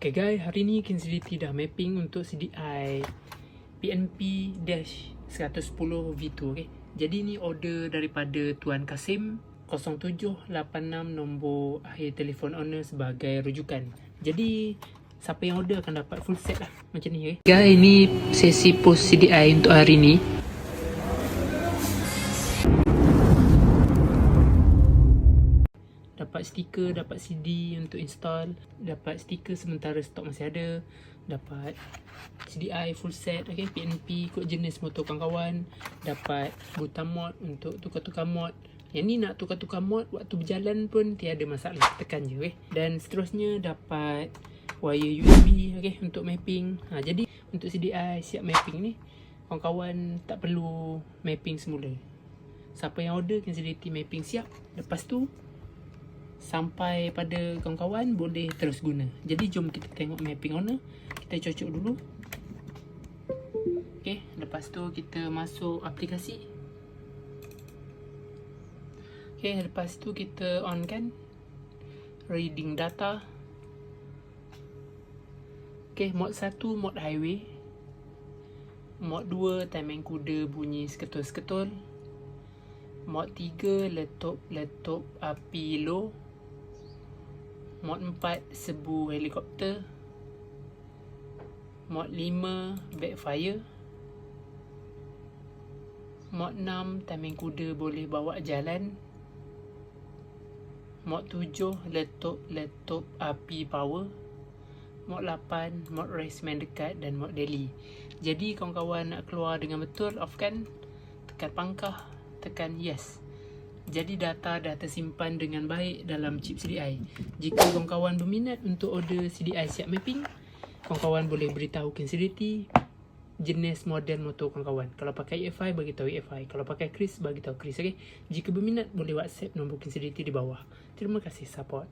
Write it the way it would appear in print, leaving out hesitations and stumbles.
Okay guys, hari ni Kinsility dah mapping untuk CDI PNP-110 V2. Okay. Jadi ni order daripada Tuan Kasim 0786, nombor akhir telefon owner sebagai rujukan. Jadi siapa yang order akan dapat full set lah macam ni. Okay. Guys, ni sesi post CDI untuk hari ni. Dapat stiker, dapat CD untuk install, dapat stiker sementara stok masih ada, dapat CDI full set, okay, PNP kod jenis motor kawan-kawan, dapat butang mod untuk tukar-tukar mod. Yang ni nak tukar-tukar mod waktu berjalan pun tiada masalah, tekan je, okay. Dan seterusnya dapat wire USB, okay, untuk mapping. Jadi untuk CDI siap mapping ni, kawan-kawan tak perlu mapping semula. Siapa yang order Kinsility mapping siap, lepas tu sampai pada kawan-kawan boleh terus guna. Jadi jom kita tengok mapping owner. Kita cocok dulu. Okay, lepas tu kita masuk aplikasi. Okay, lepas tu kita on kan reading data. Okay, mod 1 mod highway, mod 2 timing kuda bunyi seketul-seketul, mod 3 letup api low, mod 4 sebu helikopter, mod 5 backfire, mod 6 timing kuda boleh bawa jalan, mod 7 letup api power, mod 8 mod raceman dekat dan mod daily. Jadi kawan-kawan nak keluar dengan betul, off kan, tekan pangkah, tekan yes. Jadi data dah tersimpan dengan baik dalam chip CDI. Jika kawan-kawan berminat untuk order CDI siap mapping, kawan-kawan boleh beritahu Kinsility jenis model motor kawan-kawan. Kalau pakai EFI, bagi tahu EFI. Kalau pakai Kris, bagi tahu Kris. Okay? Jika berminat boleh WhatsApp nombor Kinsility di bawah. Terima kasih support.